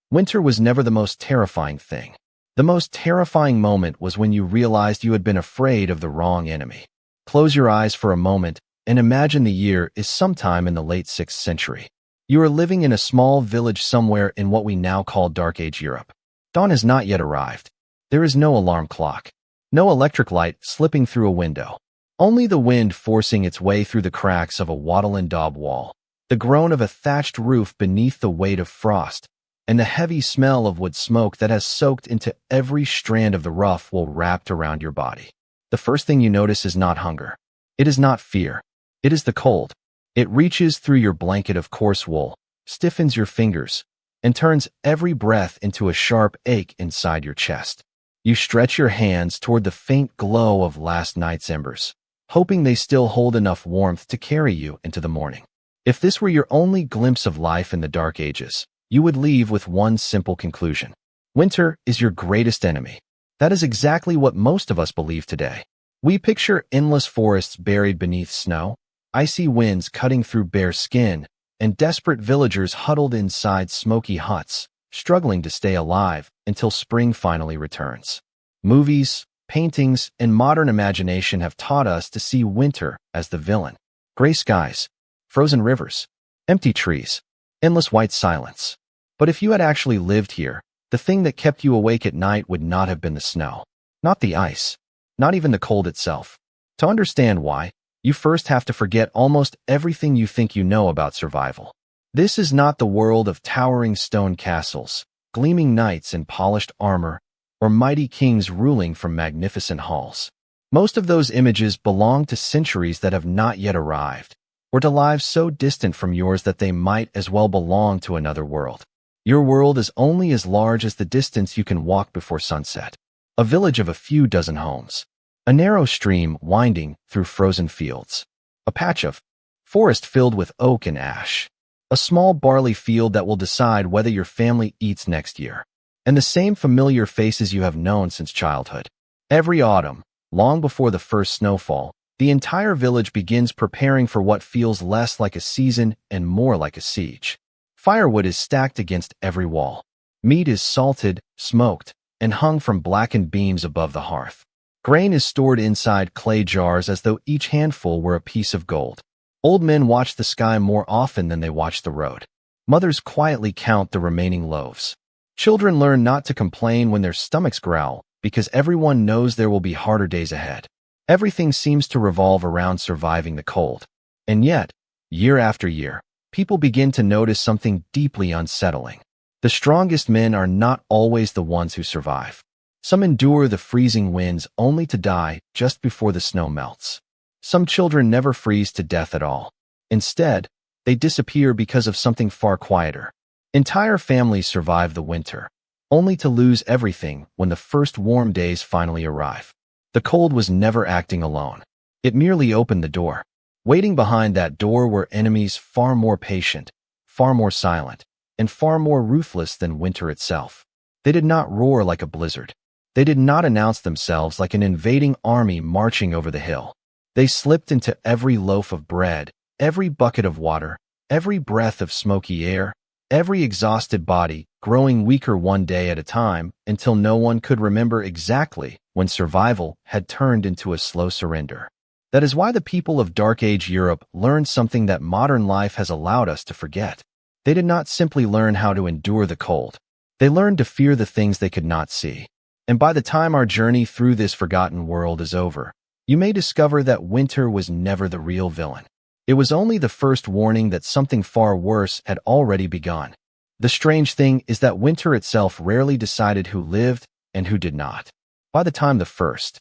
Winter was never the most terrifying thing. The most terrifying moment was when you realized you had been afraid of the wrong enemy. Close your eyes for a moment and imagine the year is sometime in the late 6th century. You are living in a small village somewhere in what we now call Dark Age Europe. Dawn has not yet arrived. There is no alarm clock, no electric light slipping through a window, only the wind forcing its way through the cracks of a wattle-and-daub wall, the groan of a thatched roof beneath the weight of frost, and the heavy smell of wood smoke that has soaked into every strand of the rough wool wrapped around your body. The first thing you notice is not hunger. It is not fear. It is the cold. It reaches through your blanket of coarse wool, stiffens your fingers, and turns every breath into a sharp ache inside your chest. You stretch your hands toward the faint glow of last night's embers, hoping they still hold enough warmth to carry you into the morning. If this were your only glimpse of life in the Dark Ages, you would leave with one simple conclusion. Winter is your greatest enemy. That is exactly what most of us believe today. We picture endless forests buried beneath snow, icy winds cutting through bare skin, and desperate villagers huddled inside smoky huts, struggling to stay alive until spring finally returns. Movies, paintings, and modern imagination have taught us to see winter as the villain. Gray skies, frozen rivers, empty trees, endless white silence. But if you had actually lived here, the thing that kept you awake at night would not have been the snow, not the ice, not even the cold itself. To understand why, you first have to forget almost everything you think you know about survival. This is not the world of towering stone castles, gleaming knights in polished armor, or mighty kings ruling from magnificent halls. Most of those images belong to centuries that have not yet arrived, or to lives so distant from yours that they might as well belong to another world. Your world is only as large as the distance you can walk before sunset. A village of a few dozen homes, a narrow stream winding through frozen fields, a patch of forest filled with oak and ash, a small barley field that will decide whether your family eats next year, and the same familiar faces you have known since childhood. Every autumn, long before the first snowfall, the entire village begins preparing for what feels less like a season and more like a siege. Firewood is stacked against every wall. Meat is salted, smoked, and hung from blackened beams above the hearth. Grain is stored inside clay jars as though each handful were a piece of gold. Old men watch the sky more often than they watch the road. Mothers quietly count the remaining loaves. Children learn not to complain when their stomachs growl, because everyone knows there will be harder days ahead. Everything seems to revolve around surviving the cold. And yet, year after year, people begin to notice something deeply unsettling. The strongest men are not always the ones who survive. Some endure the freezing winds only to die just before the snow melts. Some children never freeze to death at all. Instead, they disappear because of something far quieter. Entire families survive the winter, only to lose everything when the first warm days finally arrive. The cold was never acting alone. It merely opened the door. Waiting behind that door were enemies far more patient, far more silent, and far more ruthless than winter itself. They did not roar like a blizzard. They did not announce themselves like an invading army marching over the hill. They slipped into every loaf of bread, every bucket of water, every breath of smoky air, every exhausted body, growing weaker one day at a time until no one could remember exactly when survival had turned into a slow surrender. That is why the people of Dark Age Europe learned something that modern life has allowed us to forget. They did not simply learn how to endure the cold. They learned to fear the things they could not see. And by the time our journey through this forgotten world is over, you may discover that winter was never the real villain. It was only the first warning that something far worse had already begun. The strange thing is that winter itself rarely decided who lived and who did not. By the time the first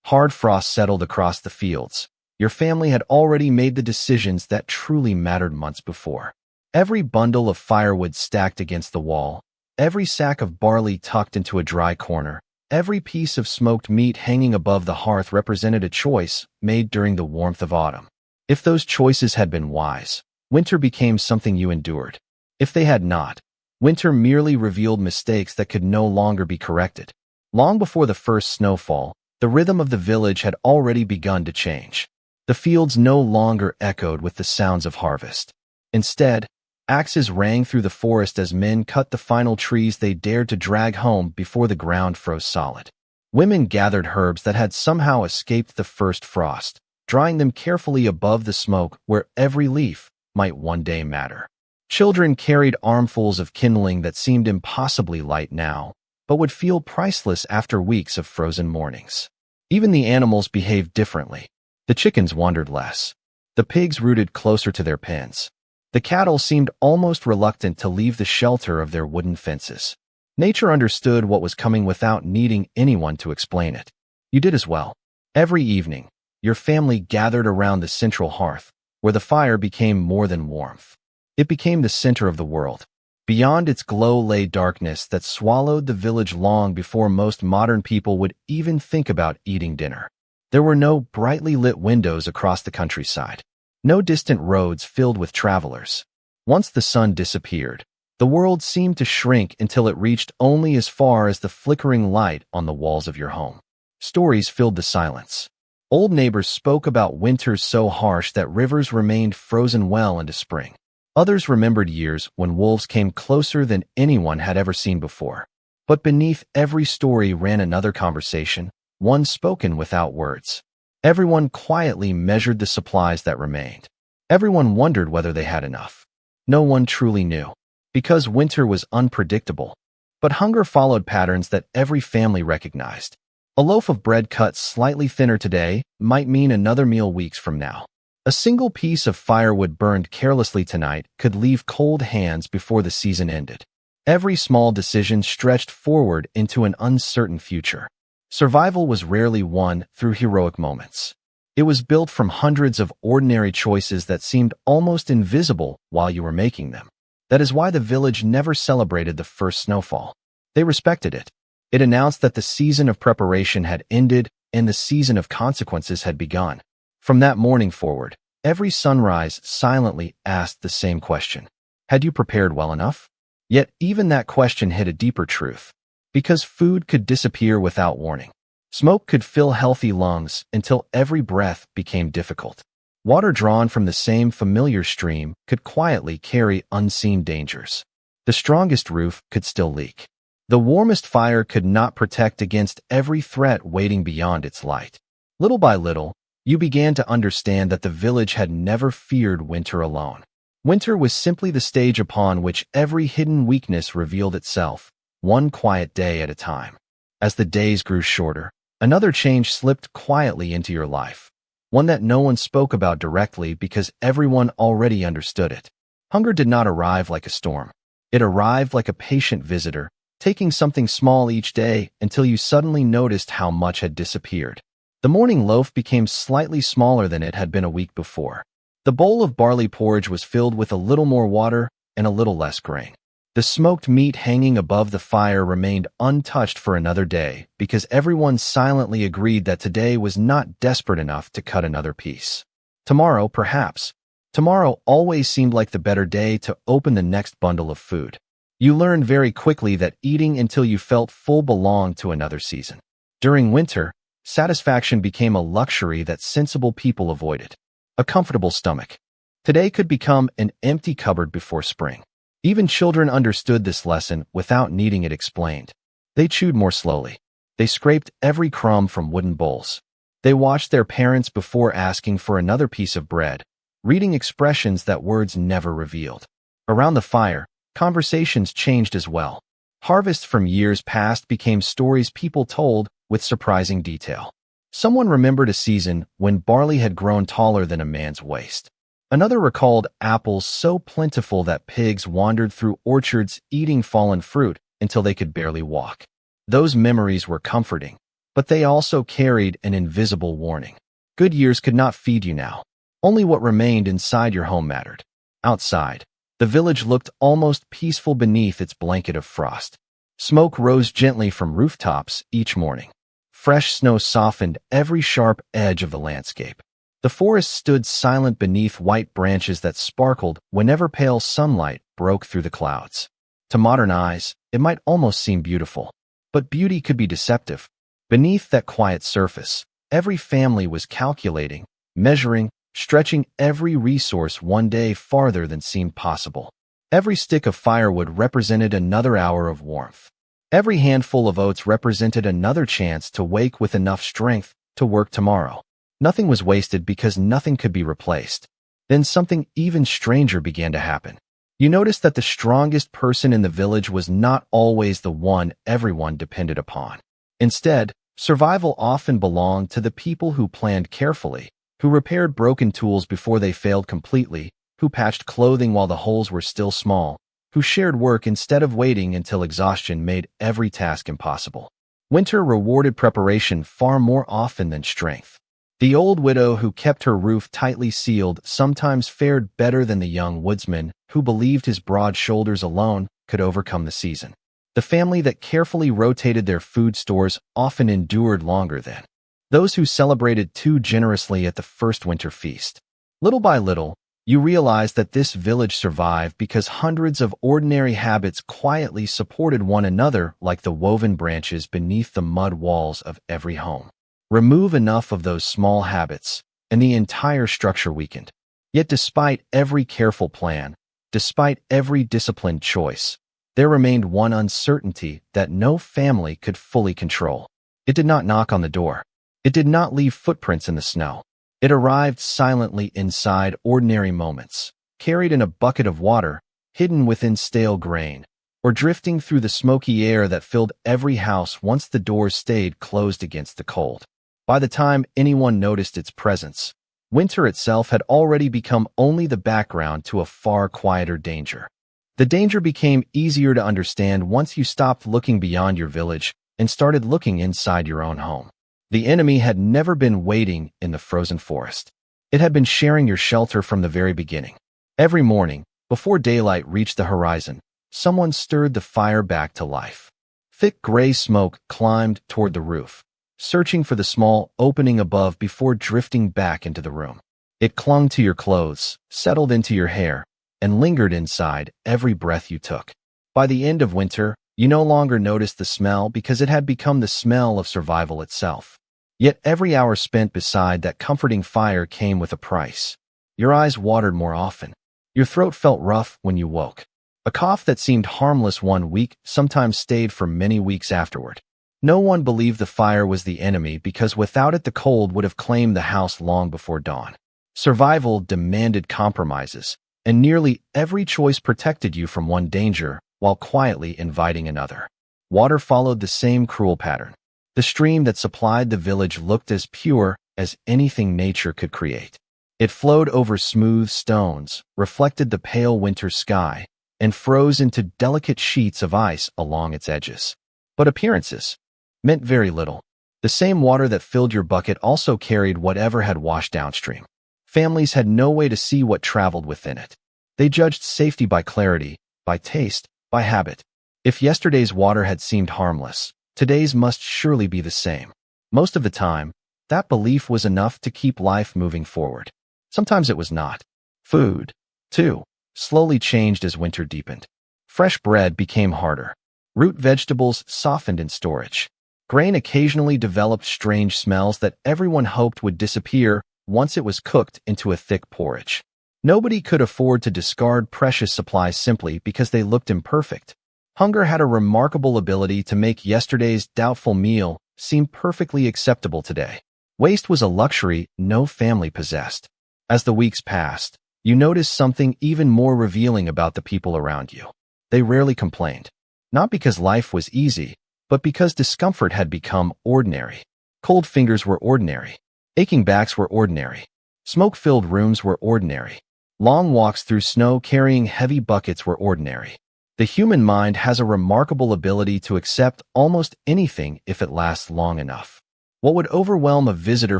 hard frost settled across the fields, your family had already made the decisions that truly mattered months before. Every bundle of firewood stacked against the wall, every sack of barley tucked into a dry corner, every piece of smoked meat hanging above the hearth represented a choice made during the warmth of autumn. If those choices had been wise, winter became something you endured. If they had not, winter merely revealed mistakes that could no longer be corrected. Long before the first snowfall, the rhythm of the village had already begun to change. The fields no longer echoed with the sounds of harvest. Instead, Axes rang through the forest as men cut the final trees they dared to drag home before the ground froze solid. Women gathered herbs that had somehow escaped the first frost, drying them carefully above the smoke where every leaf might one day matter. Children carried armfuls of kindling that seemed impossibly light now, but would feel priceless after weeks of frozen mornings. Even the animals behaved differently. The chickens wandered less. The pigs rooted closer to their pens. The cattle seemed almost reluctant to leave the shelter of their wooden fences. Nature understood what was coming without needing anyone to explain it. You did as well. Every evening, your family gathered around the central hearth, where the fire became more than warmth. It became the center of the world. Beyond its glow lay darkness that swallowed the village long before most modern people would even think about eating dinner. There were no brightly lit windows across the countryside. No distant roads filled with travelers. Once the sun disappeared, the world seemed to shrink until it reached only as far as the flickering light on the walls of your home. Stories filled the silence. Old neighbors spoke about winters so harsh that rivers remained frozen well into spring. Others remembered years when wolves came closer than anyone had ever seen before. But beneath every story ran another conversation, one spoken without words. Everyone quietly measured the supplies that remained. Everyone wondered whether they had enough. No one truly knew, because winter was unpredictable. But hunger followed patterns that every family recognized. A loaf of bread cut slightly thinner today might mean another meal weeks from now. A single piece of firewood burned carelessly tonight could leave cold hands before the season ended. Every small decision stretched forward into an uncertain future. Survival was rarely won through heroic moments. It was built from hundreds of ordinary choices that seemed almost invisible while you were making them. That is why the village never celebrated the first snowfall. They respected it. It announced that the season of preparation had ended and the season of consequences had begun. From that morning forward, every sunrise silently asked the same question. Had you prepared well enough? Yet even that question hid a deeper truth. Because food could disappear without warning. Smoke could fill healthy lungs until every breath became difficult. Water drawn from the same familiar stream could quietly carry unseen dangers. The strongest roof could still leak. The warmest fire could not protect against every threat waiting beyond its light. Little by little, you began to understand that the village had never feared winter alone. Winter was simply the stage upon which every hidden weakness revealed itself, one quiet day at a time. As the days grew shorter, another change slipped quietly into your life, one that no one spoke about directly because everyone already understood it. Hunger did not arrive like a storm. It arrived like a patient visitor, taking something small each day until you suddenly noticed how much had disappeared. The morning loaf became slightly smaller than it had been a week before. The bowl of barley porridge was filled with a little more water and a little less grain. The smoked meat hanging above the fire remained untouched for another day because everyone silently agreed that today was not desperate enough to cut another piece. Tomorrow, perhaps. Tomorrow always seemed like the better day to open the next bundle of food. You learned very quickly that eating until you felt full belonged to another season. During winter, satisfaction became a luxury that sensible people avoided. A comfortable stomach. Today could become an empty cupboard before spring. Even children understood this lesson without needing it explained. They chewed more slowly. They scraped every crumb from wooden bowls. They watched their parents before asking for another piece of bread, reading expressions that words never revealed. Around the fire, conversations changed as well. Harvests from years past became stories people told with surprising detail. Someone remembered a season when barley had grown taller than a man's waist. Another recalled apples so plentiful that pigs wandered through orchards eating fallen fruit until they could barely walk. Those memories were comforting, but they also carried an invisible warning. Good years could not feed you now. Only what remained inside your home mattered. Outside, the village looked almost peaceful beneath its blanket of frost. Smoke rose gently from rooftops each morning. Fresh snow softened every sharp edge of the landscape. The forest stood silent beneath white branches that sparkled whenever pale sunlight broke through the clouds. To modern eyes, it might almost seem beautiful. But beauty could be deceptive. Beneath that quiet surface, every family was calculating, measuring, stretching every resource one day farther than seemed possible. Every stick of firewood represented another hour of warmth. Every handful of oats represented another chance to wake with enough strength to work tomorrow. Nothing was wasted because nothing could be replaced. Then something even stranger began to happen. You noticed that the strongest person in the village was not always the one everyone depended upon. Instead, survival often belonged to the people who planned carefully, who repaired broken tools before they failed completely, who patched clothing while the holes were still small, who shared work instead of waiting until exhaustion made every task impossible. Winter rewarded preparation far more often than strength. The old widow who kept her roof tightly sealed sometimes fared better than the young woodsman who believed his broad shoulders alone could overcome the season. The family that carefully rotated their food stores often endured longer than those who celebrated too generously at the first winter feast. Little by little, you realize that this village survived because hundreds of ordinary habits quietly supported one another like the woven branches beneath the mud walls of every home. Remove enough of those small habits, and the entire structure weakened. Yet despite every careful plan, despite every disciplined choice, there remained one uncertainty that no family could fully control. It did not knock on the door. It did not leave footprints in the snow. It arrived silently inside ordinary moments, carried in a bucket of water, hidden within stale grain, or drifting through the smoky air that filled every house once the doors stayed closed against the cold. By the time anyone noticed its presence, winter itself had already become only the background to a far quieter danger. The danger became easier to understand once you stopped looking beyond your village and started looking inside your own home. The enemy had never been waiting in the frozen forest. It had been sharing your shelter from the very beginning. Every morning, before daylight reached the horizon, someone stirred the fire back to life. Thick gray smoke climbed toward the roof, searching for the small opening above before drifting back into the room. It clung to your clothes, settled into your hair, and lingered inside every breath you took. By the end of winter, you no longer noticed the smell because it had become the smell of survival itself. Yet every hour spent beside that comforting fire came with a price. Your eyes watered more often. Your throat felt rough when you woke. A cough that seemed harmless one week sometimes stayed for many weeks afterward. No one believed the fire was the enemy because without it the cold would have claimed the house long before dawn. Survival demanded compromises, and nearly every choice protected you from one danger while quietly inviting another. Water followed the same cruel pattern. The stream that supplied the village looked as pure as anything nature could create. It flowed over smooth stones, reflected the pale winter sky, and froze into delicate sheets of ice along its edges. But appearances meant very little. The same water that filled your bucket also carried whatever had washed downstream. Families had no way to see what traveled within it. They judged safety by clarity, by taste, by habit. If yesterday's water had seemed harmless, today's must surely be the same. Most of the time, that belief was enough to keep life moving forward. Sometimes it was not. Food, too, slowly changed as winter deepened. Fresh bread became harder. Root vegetables softened in storage. Grain occasionally developed strange smells that everyone hoped would disappear once it was cooked into a thick porridge. Nobody could afford to discard precious supplies simply because they looked imperfect. Hunger had a remarkable ability to make yesterday's doubtful meal seem perfectly acceptable today. Waste was a luxury no family possessed. As the weeks passed, you noticed something even more revealing about the people around you. They rarely complained. Not because life was easy, but because discomfort had become ordinary. Cold fingers were ordinary. Aching backs were ordinary. Smoke-filled rooms were ordinary. Long walks through snow carrying heavy buckets were ordinary. The human mind has a remarkable ability to accept almost anything if it lasts long enough. What would overwhelm a visitor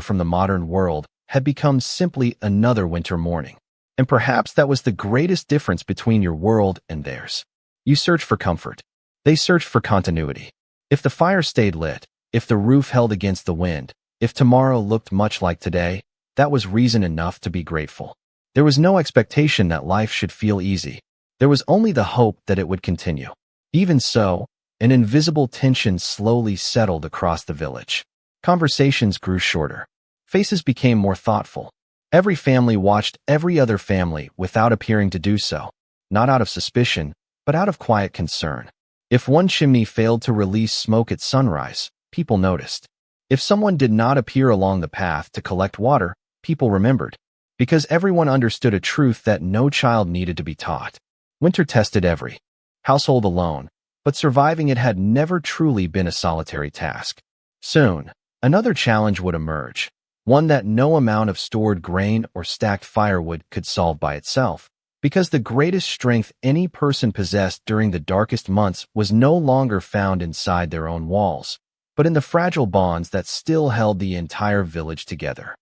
from the modern world had become simply another winter morning. And perhaps that was the greatest difference between your world and theirs. You searched for comfort. They searched for continuity. If the fire stayed lit, if the roof held against the wind, if tomorrow looked much like today, that was reason enough to be grateful. There was no expectation that life should feel easy. There was only the hope that it would continue. Even so, an invisible tension slowly settled across the village. Conversations grew shorter. Faces became more thoughtful. Every family watched every other family without appearing to do so. not out of suspicion, but out of quiet concern. If one chimney failed to release smoke at sunrise, people noticed. If someone did not appear along the path to collect water, people remembered. Because everyone understood a truth that no child needed to be taught. Winter tested every household alone, but surviving it had never truly been a solitary task. Soon, another challenge would emerge, one that no amount of stored grain or stacked firewood could solve by itself, because the greatest strength any person possessed during the darkest months was no longer found inside their own walls, but in the fragile bonds that still held the entire village together.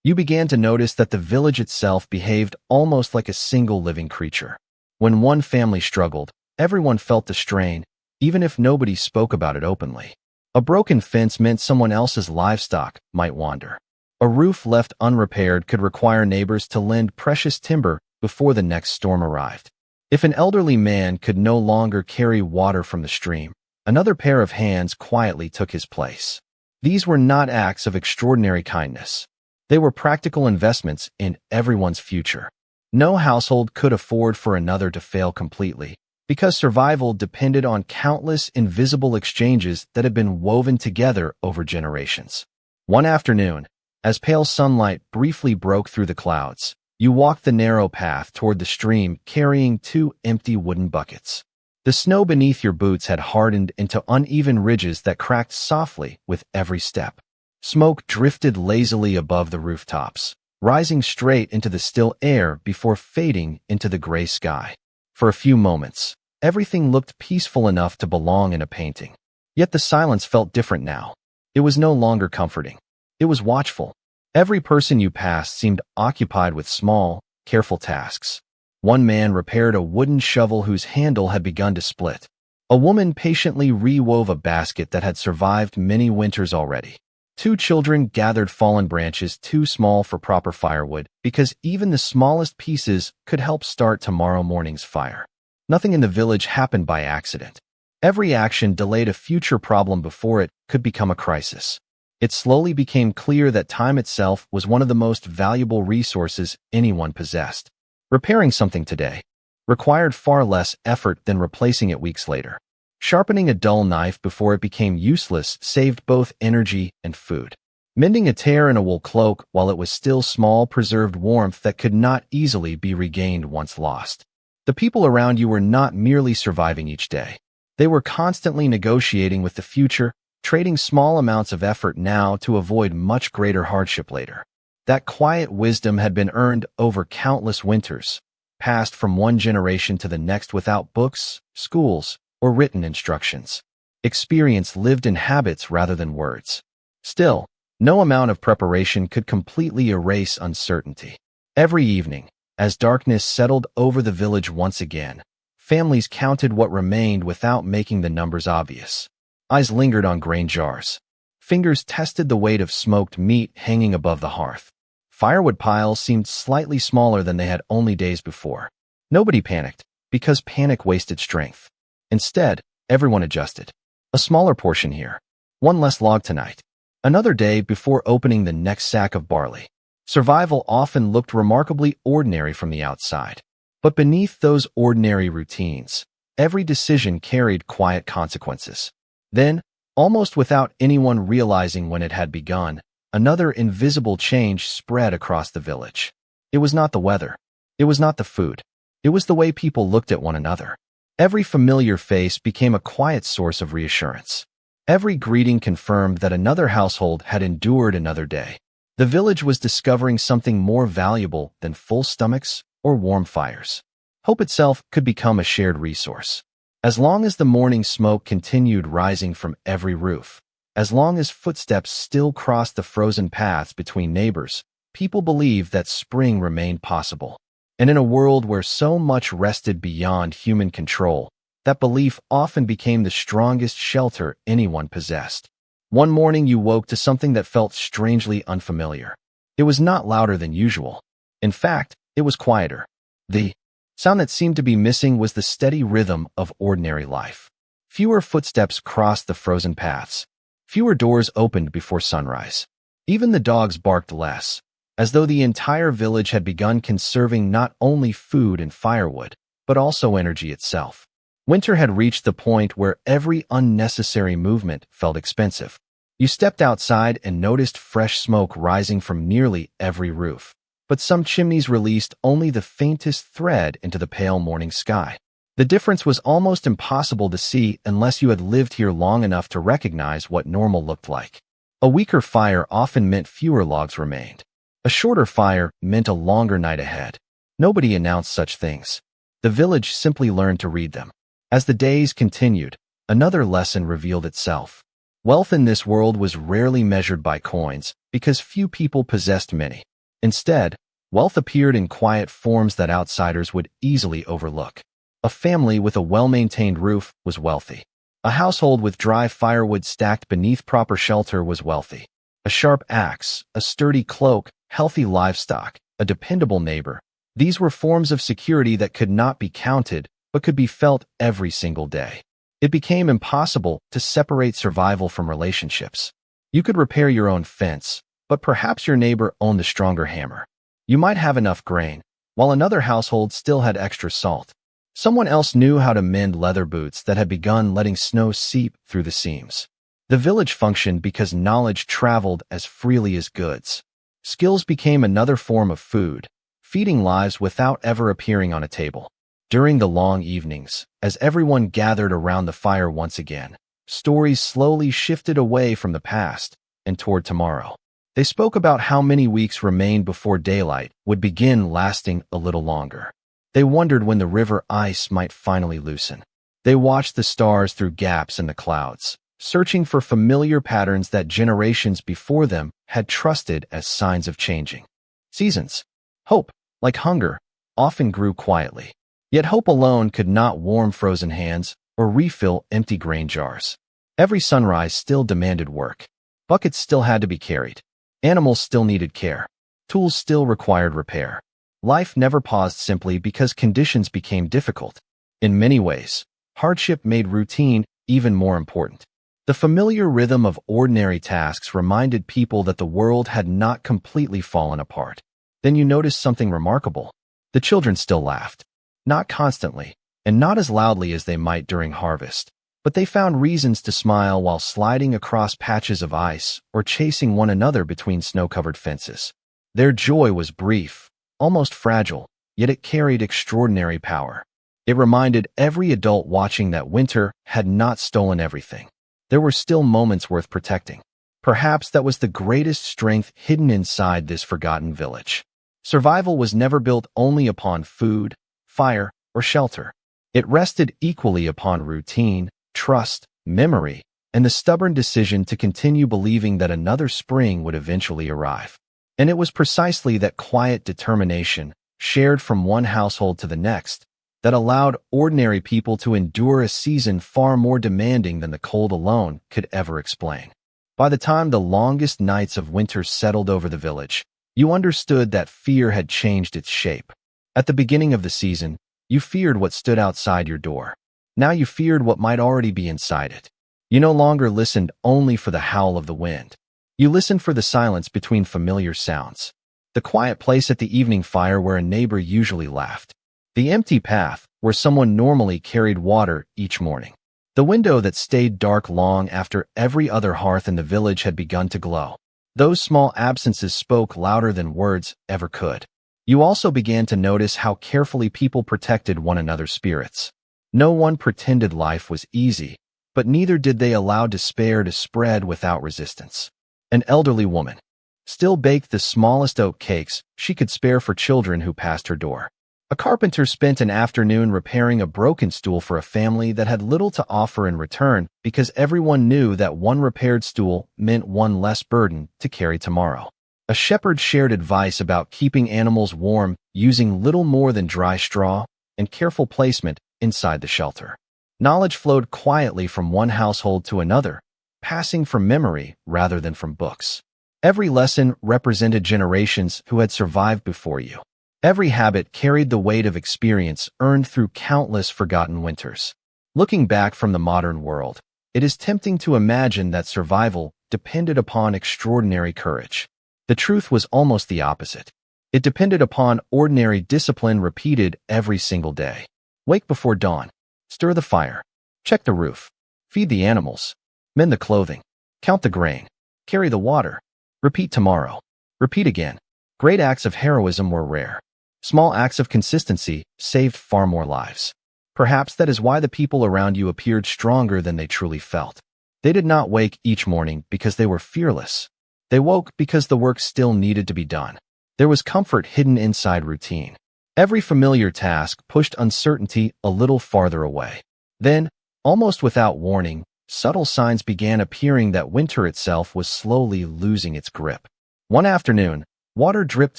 You began to notice that the village itself behaved almost like a single living creature. When one family struggled, everyone felt the strain, even if nobody spoke about it openly. A broken fence meant someone else's livestock might wander. A roof left unrepaired could require neighbors to lend precious timber before the next storm arrived. If an elderly man could no longer carry water from the stream, another pair of hands quietly took his place. These were not acts of extraordinary kindness. They were practical investments in everyone's future. No household could afford for another to fail completely, because survival depended on countless invisible exchanges that had been woven together over generations. One afternoon, as pale sunlight briefly broke through the clouds, you walked the narrow path toward the stream carrying 2 empty wooden buckets. The snow beneath your boots had hardened into uneven ridges that cracked softly with every step. Smoke drifted lazily above the rooftops, rising straight into the still air before fading into the gray sky. For a few moments, everything looked peaceful enough to belong in a painting. Yet the silence felt different now. It was no longer comforting. It was watchful. Every person you passed seemed occupied with small, careful tasks. One man repaired a wooden shovel whose handle had begun to split. A woman patiently rewove a basket that had survived many winters already. 2 children gathered fallen branches too small for proper firewood because even the smallest pieces could help start tomorrow morning's fire. Nothing in the village happened by accident. Every action delayed a future problem before it could become a crisis. It slowly became clear that time itself was one of the most valuable resources anyone possessed. Repairing something today required far less effort than replacing it weeks later. Sharpening a dull knife before it became useless saved both energy and food. Mending a tear in a wool cloak while it was still small preserved warmth that could not easily be regained once lost. The people around you were not merely surviving each day. They were constantly negotiating with the future, trading small amounts of effort now to avoid much greater hardship later. That quiet wisdom had been earned over countless winters, passed from one generation to the next without books, schools, or written instructions. Experience lived in habits rather than words. Still, no amount of preparation could completely erase uncertainty. Every evening, as darkness settled over the village once again, families counted what remained without making the numbers obvious. Eyes lingered on grain jars. Fingers tested the weight of smoked meat hanging above the hearth. Firewood piles seemed slightly smaller than they had only days before. Nobody panicked, because panic wasted strength. Instead, everyone adjusted. A smaller portion here. One less log tonight. Another day before opening the next sack of barley. Survival often looked remarkably ordinary from the outside. But beneath those ordinary routines, every decision carried quiet consequences. Then, almost without anyone realizing when it had begun, another invisible change spread across the village. It was not the weather. It was not the food. It was the way people looked at one another. Every familiar face became a quiet source of reassurance. Every greeting confirmed that another household had endured another day. The village was discovering something more valuable than full stomachs or warm fires. Hope itself could become a shared resource. As long as the morning smoke continued rising from every roof, as long as footsteps still crossed the frozen paths between neighbors, people believed that spring remained possible. And in a world where so much rested beyond human control, that belief often became the strongest shelter anyone possessed. One morning you woke to something that felt strangely unfamiliar. It was not louder than usual. In fact, it was quieter. The sound that seemed to be missing was the steady rhythm of ordinary life. Fewer footsteps crossed the frozen paths. Fewer doors opened before sunrise. Even the dogs barked less, as though the entire village had begun conserving not only food and firewood, but also energy itself. Winter had reached the point where every unnecessary movement felt expensive. You stepped outside and noticed fresh smoke rising from nearly every roof, but some chimneys released only the faintest thread into the pale morning sky. The difference was almost impossible to see unless you had lived here long enough to recognize what normal looked like. A weaker fire often meant fewer logs remained. A shorter fire meant a longer night ahead. Nobody announced such things. The village simply learned to read them. As the days continued, another lesson revealed itself. Wealth in this world was rarely measured by coins because few people possessed many. Instead, wealth appeared in quiet forms that outsiders would easily overlook. A family with a well-maintained roof was wealthy. A household with dry firewood stacked beneath proper shelter was wealthy. A sharp axe, a sturdy cloak, healthy livestock, a dependable neighbor. These were forms of security that could not be counted but could be felt every single day. It became impossible to separate survival from relationships. You could repair your own fence, but perhaps your neighbor owned the stronger hammer. You might have enough grain, while another household still had extra salt. Someone else knew how to mend leather boots that had begun letting snow seep through the seams. The village functioned because knowledge traveled as freely as goods. Skills became another form of food, feeding lives without ever appearing on a table. During the long evenings, as everyone gathered around the fire once again, stories slowly shifted away from the past and toward tomorrow. They spoke about how many weeks remained before daylight would begin lasting a little longer. They wondered when the river ice might finally loosen. They watched the stars through gaps in the clouds, searching for familiar patterns that generations before them had trusted as signs of changing seasons. Hope, like hunger, often grew quietly. Yet hope alone could not warm frozen hands or refill empty grain jars. Every sunrise still demanded work. Buckets still had to be carried. Animals still needed care. Tools still required repair. Life never paused simply because conditions became difficult. In many ways, hardship made routine even more important. The familiar rhythm of ordinary tasks reminded people that the world had not completely fallen apart. Then you noticed something remarkable. The children still laughed. Not constantly, and not as loudly as they might during harvest, but they found reasons to smile while sliding across patches of ice or chasing one another between snow-covered fences. Their joy was brief, almost fragile, yet it carried extraordinary power. It reminded every adult watching that winter had not stolen everything. There were still moments worth protecting. Perhaps that was the greatest strength hidden inside this forgotten village. Survival was never built only upon food, fire, or shelter. It rested equally upon routine, trust, memory, and the stubborn decision to continue believing that another spring would eventually arrive. And it was precisely that quiet determination, shared from one household to the next, that allowed ordinary people to endure a season far more demanding than the cold alone could ever explain. By the time the longest nights of winter settled over the village, you understood that fear had changed its shape. At the beginning of the season, you feared what stood outside your door. Now you feared what might already be inside it. You no longer listened only for the howl of the wind. You listened for the silence between familiar sounds. The quiet place at the evening fire where a neighbor usually laughed. The empty path where someone normally carried water each morning. The window that stayed dark long after every other hearth in the village had begun to glow. Those small absences spoke louder than words ever could. You also began to notice how carefully people protected one another's spirits. No one pretended life was easy, but neither did they allow despair to spread without resistance. An elderly woman still baked the smallest oat cakes she could spare for children who passed her door. A carpenter spent an afternoon repairing a broken stool for a family that had little to offer in return because everyone knew that one repaired stool meant one less burden to carry tomorrow. A shepherd shared advice about keeping animals warm using little more than dry straw and careful placement inside the shelter. Knowledge flowed quietly from one household to another, passing from memory rather than from books. Every lesson represented generations who had survived before you. Every habit carried the weight of experience earned through countless forgotten winters. Looking back from the modern world, it is tempting to imagine that survival depended upon extraordinary courage. The truth was almost the opposite. It depended upon ordinary discipline repeated every single day. Wake before dawn. Stir the fire. Check the roof. Feed the animals. Mend the clothing. Count the grain. Carry the water. Repeat tomorrow. Repeat again. Great acts of heroism were rare. Small acts of consistency saved far more lives. Perhaps that is why the people around you appeared stronger than they truly felt. They did not wake each morning because they were fearless. They woke because the work still needed to be done. There was comfort hidden inside routine. Every familiar task pushed uncertainty a little farther away. Then, almost without warning, subtle signs began appearing that winter itself was slowly losing its grip. One afternoon, water dripped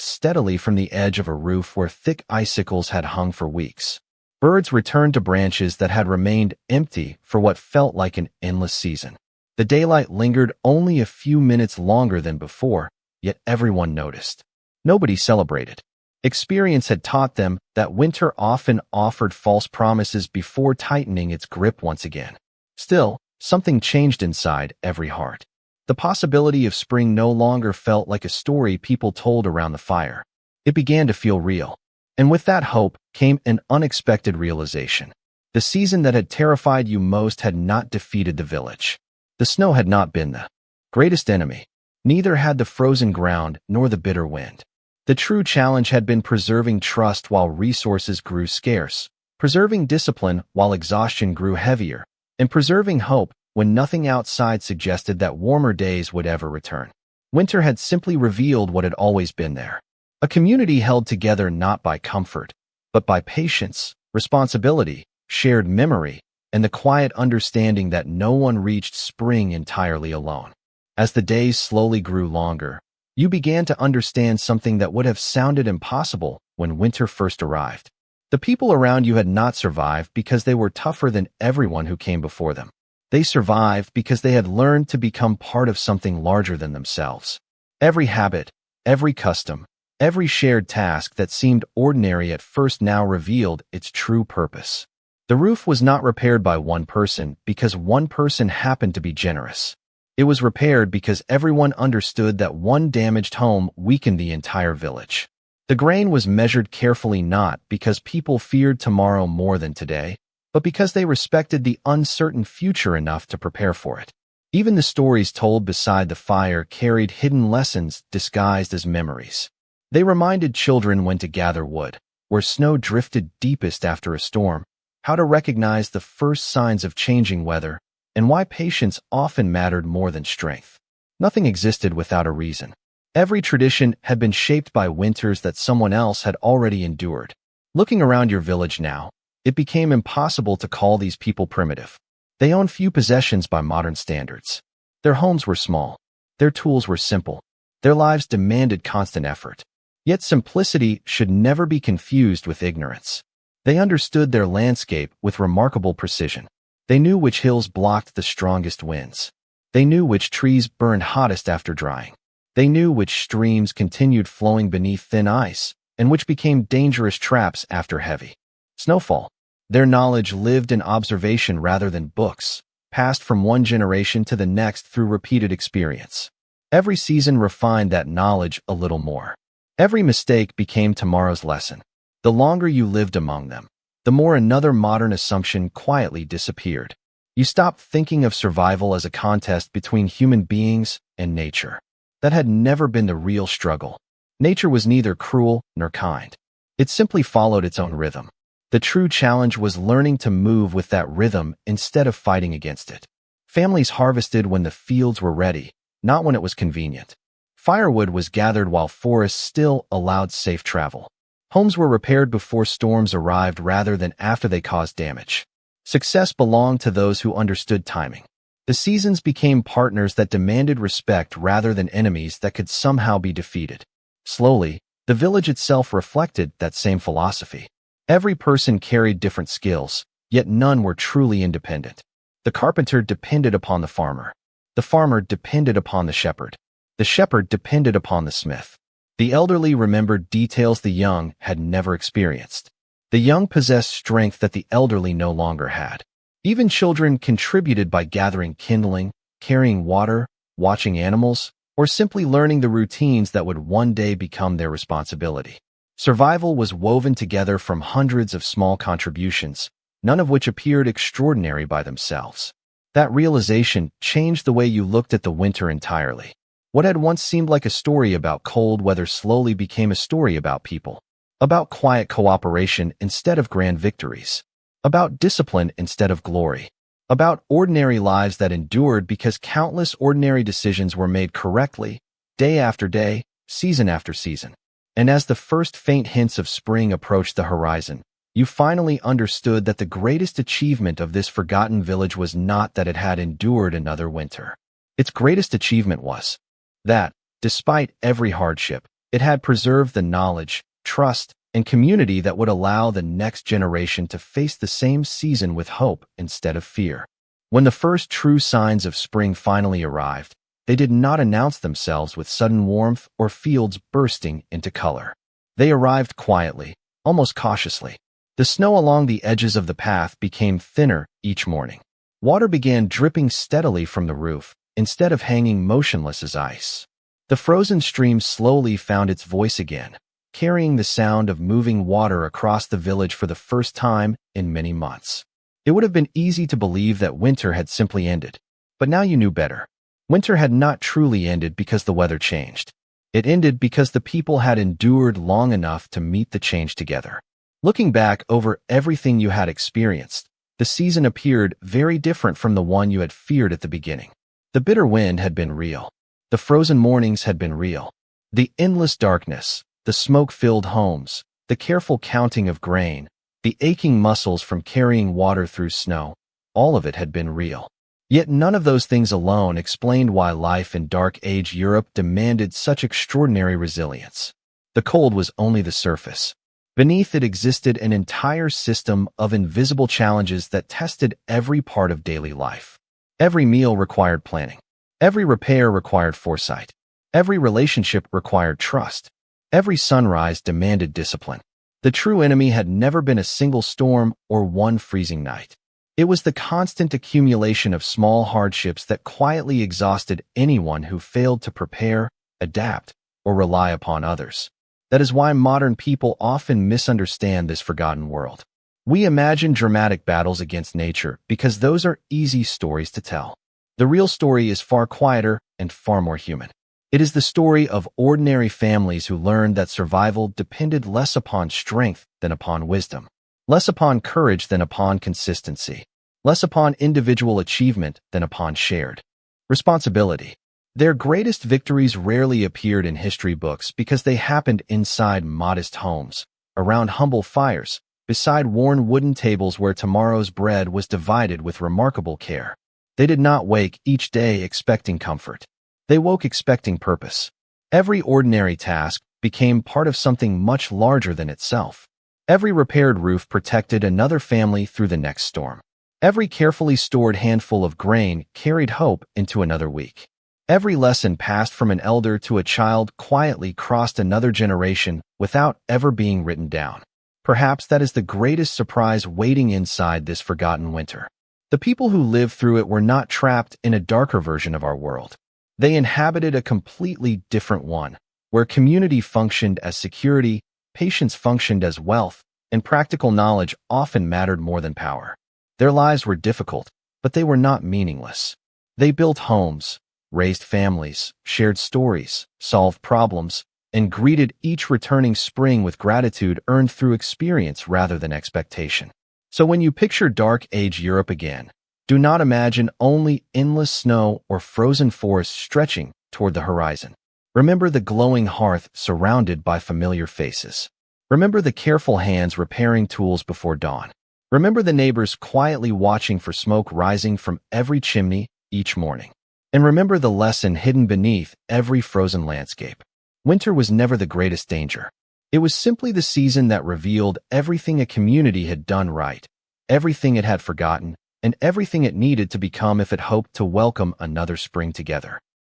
steadily from the edge of a roof where thick icicles had hung for weeks. Birds returned to branches that had remained empty for what felt like an endless season. The daylight lingered only a few minutes longer than before, yet everyone noticed. Nobody celebrated. Experience had taught them that winter often offered false promises before tightening its grip once again. Still, something changed inside every heart. The possibility of spring no longer felt like a story people told around the fire. It began to feel real. And with that hope came an unexpected realization. The season that had terrified you most had not defeated the village. The snow had not been the greatest enemy. Neither had the frozen ground nor the bitter wind. The true challenge had been preserving trust while resources grew scarce, preserving discipline while exhaustion grew heavier, and preserving hope when nothing outside suggested that warmer days would ever return. Winter had simply revealed what had always been there. A community held together not by comfort, but by patience, responsibility, shared memory, and the quiet understanding that no one reached spring entirely alone. As the days slowly grew longer, you began to understand something that would have sounded impossible when winter first arrived. The people around you had not survived because they were tougher than everyone who came before them. They survived because they had learned to become part of something larger than themselves. Every habit, every custom, every shared task that seemed ordinary at first now revealed its true purpose. The roof was not repaired by one person because one person happened to be generous. It was repaired because everyone understood that one damaged home weakened the entire village. The grain was measured carefully not because people feared tomorrow more than today, but because they respected the uncertain future enough to prepare for it. Even the stories told beside the fire carried hidden lessons disguised as memories. They reminded children when to gather wood, where snow drifted deepest after a storm, how to recognize the first signs of changing weather, and why patience often mattered more than strength. Nothing existed without a reason. Every tradition had been shaped by winters that someone else had already endured. Looking around your village now, it became impossible to call these people primitive. They owned few possessions by modern standards. Their homes were small. Their tools were simple. Their lives demanded constant effort. Yet simplicity should never be confused with ignorance. They understood their landscape with remarkable precision. They knew which hills blocked the strongest winds. They knew which trees burned hottest after drying. They knew which streams continued flowing beneath thin ice, and which became dangerous traps after heavy snowfall. Their knowledge lived in observation rather than books, passed from one generation to the next through repeated experience. Every season refined that knowledge a little more. Every mistake became tomorrow's lesson. The longer you lived among them, the more another modern assumption quietly disappeared. You stopped thinking of survival as a contest between human beings and nature. That had never been the real struggle. Nature was neither cruel nor kind. It simply followed its own rhythm. The true challenge was learning to move with that rhythm instead of fighting against it. Families harvested when the fields were ready, not when it was convenient. Firewood was gathered while forests still allowed safe travel. Homes were repaired before storms arrived rather than after they caused damage. Success belonged to those who understood timing. The seasons became partners that demanded respect rather than enemies that could somehow be defeated. Slowly, the village itself reflected that same philosophy. Every person carried different skills, yet none were truly independent. The carpenter depended upon the farmer. The farmer depended upon the shepherd. The shepherd depended upon the smith. The elderly remembered details the young had never experienced. The young possessed strength that the elderly no longer had. Even children contributed by gathering kindling, carrying water, watching animals, or simply learning the routines that would one day become their responsibility. Survival was woven together from hundreds of small contributions, none of which appeared extraordinary by themselves. That realization changed the way you looked at the winter entirely. What had once seemed like a story about cold weather slowly became a story about people, about quiet cooperation instead of grand victories, about discipline instead of glory, about ordinary lives that endured because countless ordinary decisions were made correctly, day after day, season after season. And as the first faint hints of spring approached the horizon, you finally understood that the greatest achievement of this forgotten village was not that it had endured another winter. Its greatest achievement was that, despite every hardship, it had preserved the knowledge, trust, and community that would allow the next generation to face the same season with hope instead of fear. When the first true signs of spring finally arrived, they did not announce themselves with sudden warmth or fields bursting into color. They arrived quietly, almost cautiously. The snow along the edges of the path became thinner each morning. Water began dripping steadily from the roof, instead of hanging motionless as ice. The frozen stream slowly found its voice again, carrying the sound of moving water across the village for the first time in many months. It would have been easy to believe that winter had simply ended, but now you knew better. Winter had not truly ended because the weather changed. It ended because the people had endured long enough to meet the change together. Looking back over everything you had experienced, the season appeared very different from the one you had feared at the beginning. The bitter wind had been real. The frozen mornings had been real. The endless darkness, the smoke-filled homes, the careful counting of grain, the aching muscles from carrying water through snow, all of it had been real. Yet none of those things alone explained why life in Dark Age Europe demanded such extraordinary resilience. The cold was only the surface. Beneath it existed an entire system of invisible challenges that tested every part of daily life. Every meal required planning. Every repair required foresight. Every relationship required trust. Every sunrise demanded discipline. The true enemy had never been a single storm or one freezing night. It was the constant accumulation of small hardships that quietly exhausted anyone who failed to prepare, adapt, or rely upon others. That is why modern people often misunderstand this forgotten world. We imagine dramatic battles against nature because those are easy stories to tell. The real story is far quieter and far more human. It is the story of ordinary families who learned that survival depended less upon strength than upon wisdom, less upon courage than upon consistency, less upon individual achievement than upon shared responsibility. Their greatest victories rarely appeared in history books because they happened inside modest homes, around humble fires, beside worn wooden tables where tomorrow's bread was divided with remarkable care. They did not wake each day expecting comfort. They woke expecting purpose. Every ordinary task became part of something much larger than itself. Every repaired roof protected another family through the next storm. Every carefully stored handful of grain carried hope into another week. Every lesson passed from an elder to a child quietly crossed another generation without ever being written down. Perhaps that is the greatest surprise waiting inside this forgotten winter. The people who lived through it were not trapped in a darker version of our world. They inhabited a completely different one, where community functioned as security, patience functioned as wealth, and practical knowledge often mattered more than power. Their lives were difficult, but they were not meaningless. They built homes, raised families, shared stories, solved problems, and greeted each returning spring with gratitude earned through experience rather than expectation. So when you picture Dark Age Europe again, do not imagine only endless snow or frozen forests stretching toward the horizon. Remember the glowing hearth surrounded by familiar faces. Remember the careful hands repairing tools before dawn. Remember the neighbors quietly watching for smoke rising from every chimney each morning. And remember the lesson hidden beneath every frozen landscape. Winter was never the greatest danger. It was simply the season that revealed everything a community had done right, everything it had forgotten, and everything it needed to become if it hoped to welcome another spring together.